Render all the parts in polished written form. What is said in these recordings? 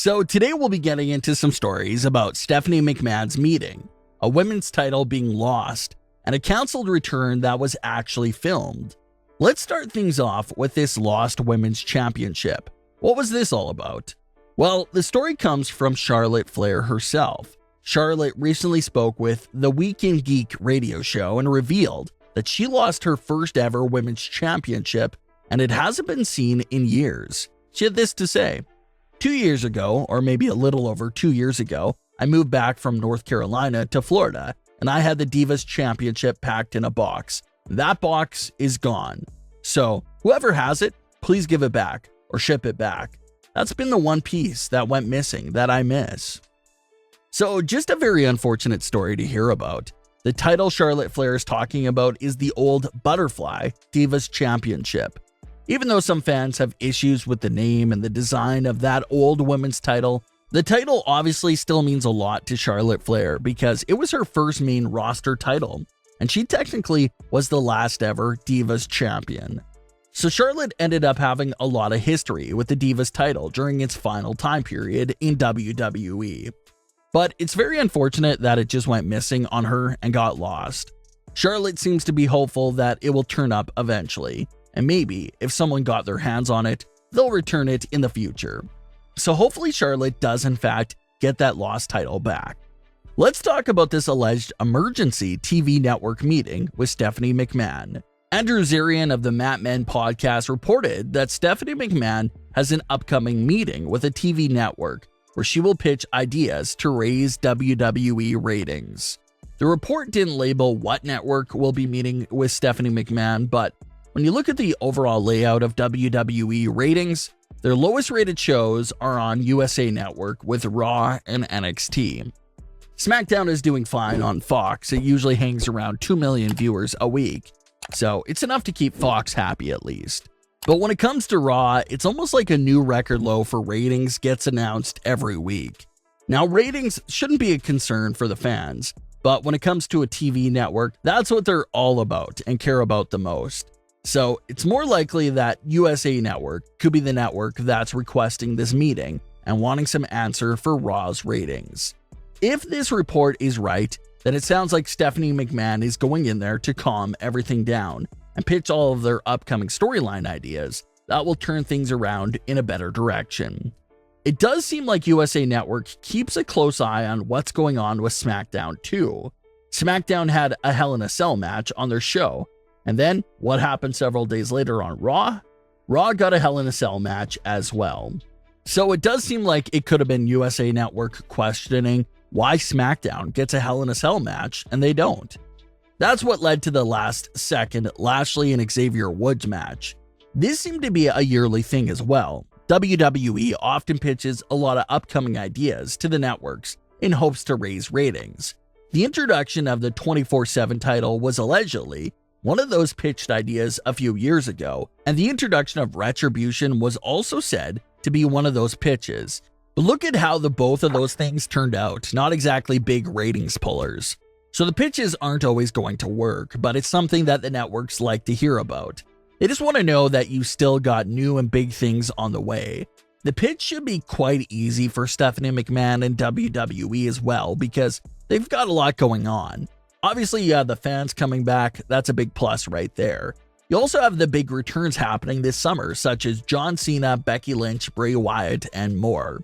So today we'll be getting into some stories about Stephanie McMahon's meeting, a women's title being lost, and a canceled return that was actually filmed. Let's start things off with this lost women's championship. What was this all about? Well, the story comes from Charlotte Flair herself. Charlotte recently spoke with the Weekend Geek radio show and revealed that she lost her first ever women's championship, and it hasn't been seen in years. She had this to say: 2 years ago, or maybe a little over 2 years ago, I moved back from North Carolina to Florida, and I had the Divas Championship packed in a box. That box is gone. So, whoever has it, please give it back, or ship it back. That's been the one piece that went missing that I miss. So, just a very unfortunate story to hear about. The title Charlotte Flair is talking about is the old Butterfly Divas Championship. Even though some fans have issues with the name and the design of that old women's title, the title obviously still means a lot to Charlotte Flair because it was her first main roster title, and she technically was the last ever Divas champion. So Charlotte ended up having a lot of history with the Divas title during its final time period in WWE. But it's very unfortunate that it just went missing on her and got lost. Charlotte seems to be hopeful that it will turn up eventually, and maybe if someone got their hands on it, they'll return it in the future. So hopefully Charlotte does in fact get that lost title back. Let's talk about this alleged emergency TV network meeting with Stephanie McMahon. Andrew Zarian of the Mat Men podcast reported that Stephanie McMahon has an upcoming meeting with a TV network where she will pitch ideas to raise WWE ratings. The report didn't label what network will be meeting with Stephanie McMahon, but when you look at the overall layout of WWE ratings, their lowest rated shows are on USA Network with Raw and NXT. SmackDown is doing fine on Fox. It usually hangs around 2 million viewers a week, so it's enough to keep Fox happy at least. But when it comes to Raw, it's almost like a new record low for ratings gets announced every week. Now, ratings shouldn't be a concern for the fans, but when it comes to a TV network, that's what they're all about and care about the most. So it's more likely that USA Network could be the network that's requesting this meeting and wanting some answer for Raw's ratings. If this report is right, then it sounds like Stephanie McMahon is going in there to calm everything down and pitch all of their upcoming storyline ideas that will turn things around in a better direction. It does seem like USA Network keeps a close eye on what's going on with SmackDown too. SmackDown had a Hell in a Cell match on their show, and then what happened several days later on Raw? Raw got a Hell in a Cell match as well. So it does seem like it could have been USA Network questioning why SmackDown gets a Hell in a Cell match and they don't. That's what led to the last second Lashley and Xavier Woods match. This seemed to be a yearly thing as well. WWE often pitches a lot of upcoming ideas to the networks in hopes to raise ratings. The introduction of the 24/7 title was allegedly one of those pitched ideas a few years ago, and the introduction of Retribution was also said to be one of those pitches. But look at how the both of those things turned out, not exactly big ratings pullers. So the pitches aren't always going to work, but it's something that the networks like to hear about. They just want to know that you still got new and big things on the way. The pitch should be quite easy for Stephanie McMahon and WWE as well, because they've got a lot going on. Obviously, you have the fans coming back. That's a big plus right there. You also have the big returns happening this summer, such as John Cena, Becky Lynch, Bray Wyatt, and more.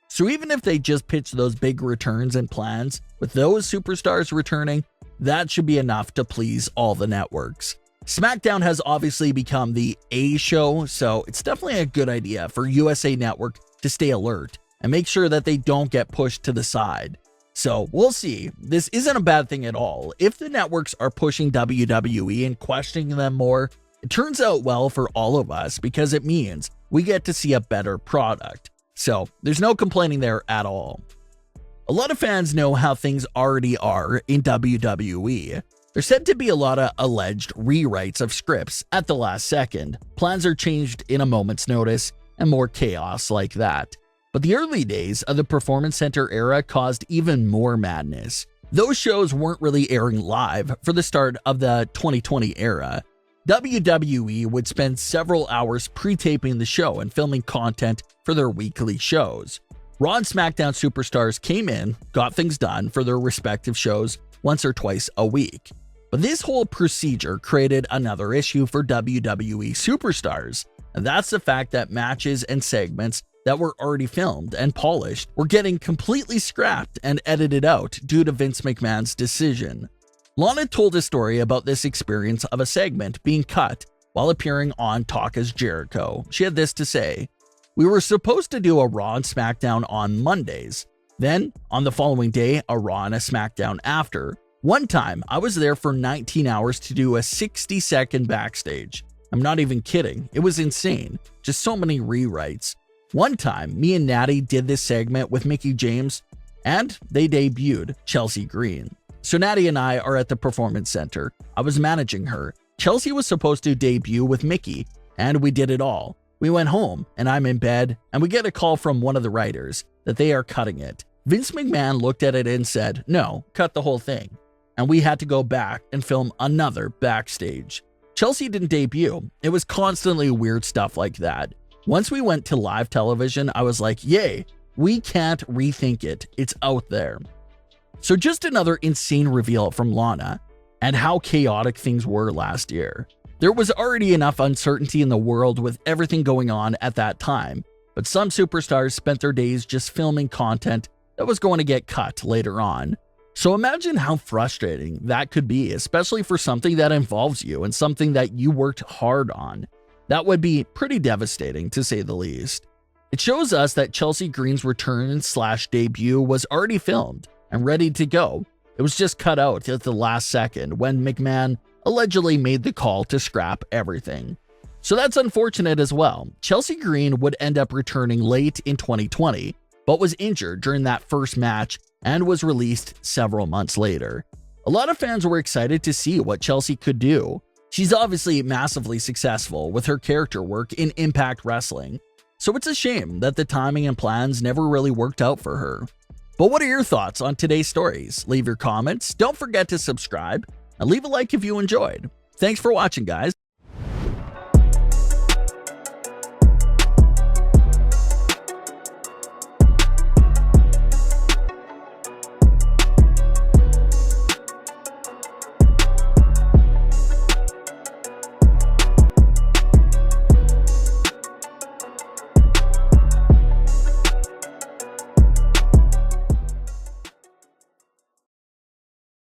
So even if they just pitch those big returns and plans with those superstars returning, that should be enough to please all the networks. SmackDown has obviously become the A show, so it's definitely a good idea for USA Network to stay alert and make sure that they don't get pushed to the side. So we'll see. This isn't a bad thing at all. If the networks are pushing WWE and questioning them more, it turns out well for all of us because it means we get to see a better product. So there's no complaining there at all. A lot of fans know how things already are in WWE. There's said to be a lot of alleged rewrites of scripts at the last second. Plans are changed in a moment's notice and more chaos like that. But the early days of the Performance Center era caused even more madness. Those shows weren't really airing live for the start of the 2020 era. WWE would spend several hours pre-taping the show and filming content for their weekly shows. Raw and SmackDown superstars came in, got things done for their respective shows once or twice a week. But this whole procedure created another issue for WWE superstars, and that's the fact that matches and segments that were already filmed and polished were getting completely scrapped and edited out due to Vince McMahon's decision. Lana told a story about this experience of a segment being cut while appearing on Talk as Jericho. She had this to say: "We were supposed to do a Raw and SmackDown on Mondays. Then, on the following day, a Raw and a SmackDown after. One time, I was there for 19 hours to do a 60-second backstage. I'm not even kidding. It was insane. Just so many rewrites. One time, me and Natty did this segment with Mickie James, and they debuted Chelsea Green. So Natty and I are at the Performance Center. I was managing her. Chelsea was supposed to debut with Mickie, and we did it all. We went home, and I'm in bed, and we get a call from one of the writers that they are cutting it. Vince McMahon looked at it and said, 'No, cut the whole thing.' And we had to go back and film another backstage. Chelsea didn't debut. It was constantly weird stuff like that. Once we went to live television, I was like, yay, we can't rethink it. It's out there." So just another insane reveal from Lana and how chaotic things were last year. There was already enough uncertainty in the world with everything going on at that time, but some superstars spent their days just filming content that was going to get cut later on. So imagine how frustrating that could be, especially for something that involves you and something that you worked hard on. That would be pretty devastating, to say the least. It shows us that Chelsea Green's return/debut was already filmed and ready to go. It was just cut out at the last second when McMahon allegedly made the call to scrap everything. So that's unfortunate as well. Chelsea Green would end up returning late in 2020, but was injured during that first match and was released several months later. A lot of fans were excited to see what Chelsea could do. She's obviously massively successful with her character work in Impact Wrestling, so it's a shame that the timing and plans never really worked out for her. But what are your thoughts on today's stories? Leave your comments, don't forget to subscribe, and leave a like if you enjoyed. Thanks for watching, guys.